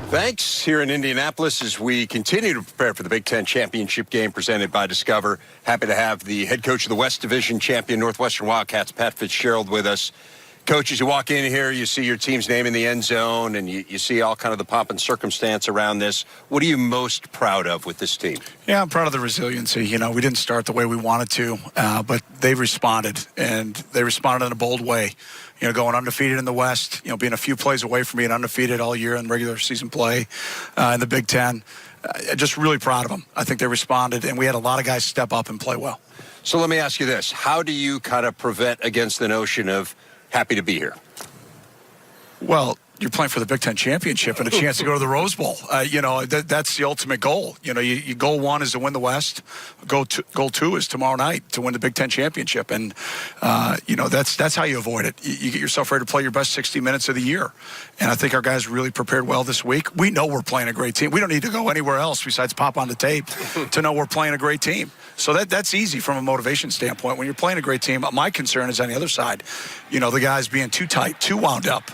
Thanks. Here in Indianapolis as we continue to prepare for the Big Ten championship game presented by Discover. Happy to have the head coach of the West Division champion Northwestern Wildcats, Pat Fitzgerald, with us. Coach, as you walk in here, you see your team's name in the end zone, and you see all kind of the pomp and circumstance around this. What are you most proud of with this team? Yeah, I'm proud of the resiliency. You know, we didn't start the way we wanted to, but they responded, and they responded in a bold way. You know, going undefeated in the West, you know, being a few plays away from being undefeated all year in regular season play in the Big Ten. Just really proud of them. I think they responded, and we had a lot of guys step up and play well. So let me ask you this. How do you kind of prevent against the notion of happy to be here? Well, you're playing for the Big Ten championship and a chance to go to the Rose Bowl. You know, that's the ultimate goal. You know, goal one is to win the West. Goal two is tomorrow night to win the Big Ten championship. And, you know, that's how you avoid it. You get yourself ready to play your best 60 minutes of the year. And I think our guys really prepared well this week. We know we're playing a great team. We don't need to go anywhere else besides pop on the tape to know we're playing a great team. So that's easy from a motivation standpoint. When you're playing a great team, my concern is on the other side. You know, the guys being too tight, too wound up,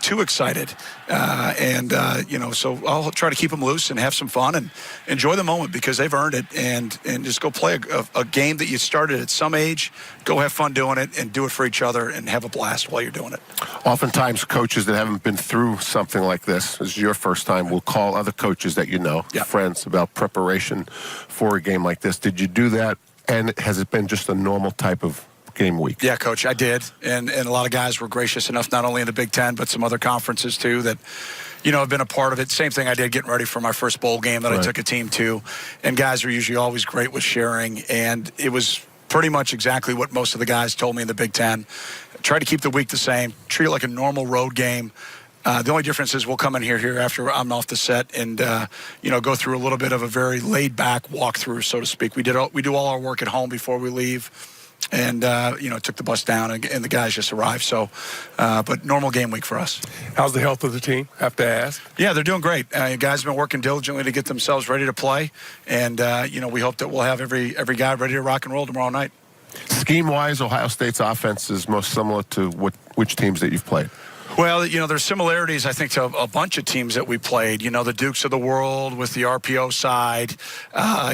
too excited. You know, so I'll try to keep them loose and have some fun and enjoy the moment because they've earned it. And just go play a game that you started at some age. Go have fun doing it and do it for each other and have a blast while you're doing it. Oftentimes, coaches that haven't been through something like this, this is your first time, will call other coaches that you know, friends, about preparation for a game like this. Did you do that? And has it been just a normal type of game week? Yeah, Coach, I did. And a lot of guys were gracious enough, not only in the Big Ten, but some other conferences too, that, you know, have been a part of it. Same thing I did getting ready for my first bowl game that I took a team to. And guys are usually always great with sharing. And it was pretty much exactly what most of the guys told me in the Big Ten. Try to keep the week the same. Treat it like a normal road game. The only difference is we'll come in here after I'm off the set and, you know, go through a little bit of a very laid-back walkthrough, so to speak. We do all our work at home before we leave. And, you know, took the bus down and the guys just arrived. So, but normal game week for us. How's the health of the team? Have to ask. Yeah, they're doing great. Guys have been working diligently to get themselves ready to play. And, you know, we hope that we'll have every guy ready to rock and roll tomorrow night. Scheme-wise, Ohio State's offense is most similar to which teams that you've played? Well, you know, there's similarities, I think, to a bunch of teams that we played. You know, the Dukes of the world with the RPO side.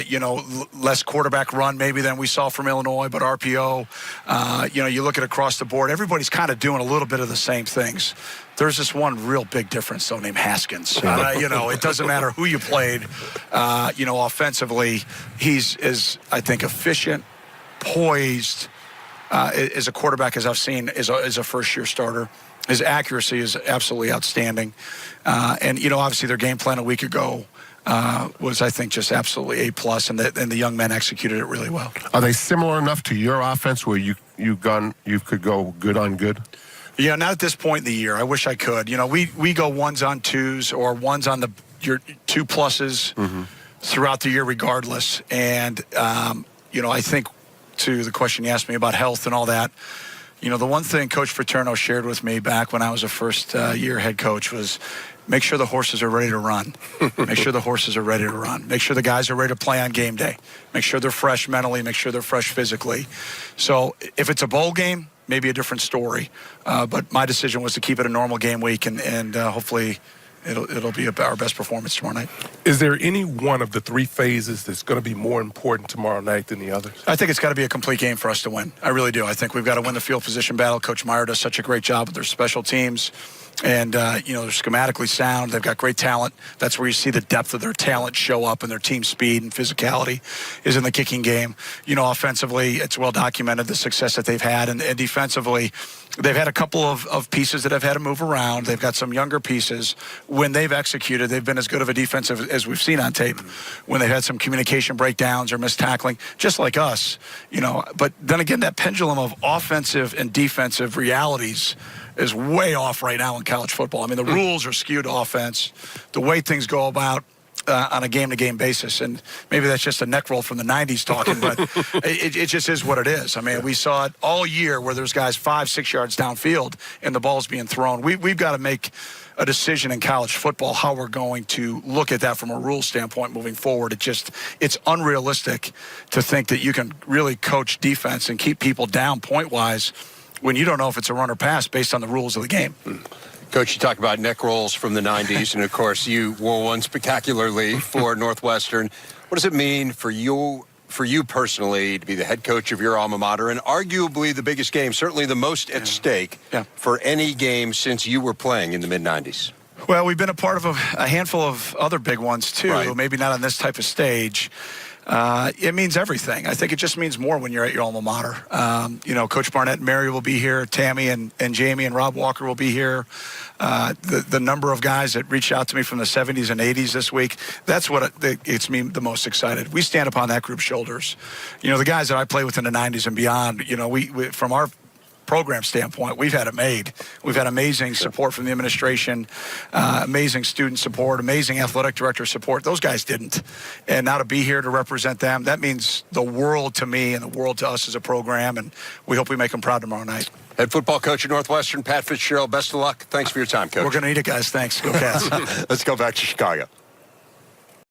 You know, less quarterback run maybe than we saw from Illinois, but RPO. You know, you look at across the board, everybody's kind of doing a little bit of the same things. There's this one real big difference, though, named Haskins. You know, it doesn't matter who you played. You know, offensively, he's as, I think, efficient, poised as a quarterback as I've seen as a first-year starter. His accuracy is absolutely outstanding. And, you know, obviously their game plan a week ago was, I think, just absolutely A+, and the young men executed it really well. Are they similar enough to your offense where you could go good on good? Yeah, not at this point in the year. I wish I could. You know, we go ones on twos or ones on your 2+ throughout the year regardless. And, you know, I think to the question you asked me about health and all that, you know, the one thing Coach Paterno shared with me back when I was a first-year head coach was make sure the horses are ready to run. Make sure the horses are ready to run. Make sure the guys are ready to play on game day. Make sure they're fresh mentally. Make sure they're fresh physically. So if it's a bowl game, maybe a different story. But my decision was to keep it a normal game week, and hopefully it'll be our best performance tomorrow night. Is there any one of the three phases that's going to be more important tomorrow night than the others? I think it's got to be a complete game for us to win. I really do. I think we've got to win the field position battle. Coach Meyer does such a great job with their special teams. And, you know, they're schematically sound. They've got great talent. That's where you see the depth of their talent show up, and their team speed and physicality is in the kicking game. You know, offensively, it's well documented, the success that they've had. And defensively, they've had a couple of pieces that have had to move around. They've got some younger pieces. When they've executed, they've been as good of a defense as we've seen on tape. When they've had some communication breakdowns or missed tackling, just like us, you know. But then again, that pendulum of offensive and defensive realities is way off right now in college football. I mean, the rules are skewed to offense. The way things go about on a game-to-game basis, and maybe that's just a neck roll from the 90s talking, but it just is what it is. I mean, we saw it all year where there's guys 5-6 yards downfield and the ball's being thrown. We've got to make a decision in college football how we're going to look at that from a rule standpoint moving forward. It's unrealistic to think that you can really coach defense and keep people down point-wise when you don't know if it's a run or pass based on the rules of the game. Coach, you talk about neck rolls from the 90s, and of course you wore one spectacularly for Northwestern. What does it mean for you personally to be the head coach of your alma mater and arguably the biggest game, certainly the most at stake for any game since you were playing in the mid-90s? Well, we've been a part of a handful of other big ones, too, maybe not on this type of stage. It means everything. I think it just means more when you're at your alma mater. Coach Barnett and Mary will be here. Tammy and Jamie and Rob Walker will be here. The number of guys that reached out to me from the 70s and 80s this week, that's what gets me the most excited. We stand upon that group's shoulders. The guys that I play with in the 90s and beyond, we from our program standpoint, we've had it made. We've had amazing support from the administration, amazing student support, amazing athletic director support. Those guys didn't. And now to be here to represent them, that means the world to me and the world to us as a program, and we hope we make them proud tomorrow night. Head football coach at Northwestern, Pat Fitzgerald, best of luck. Thanks for your time, Coach. We're going to need it, guys. Thanks. Go Cats. Let's go back to Chicago.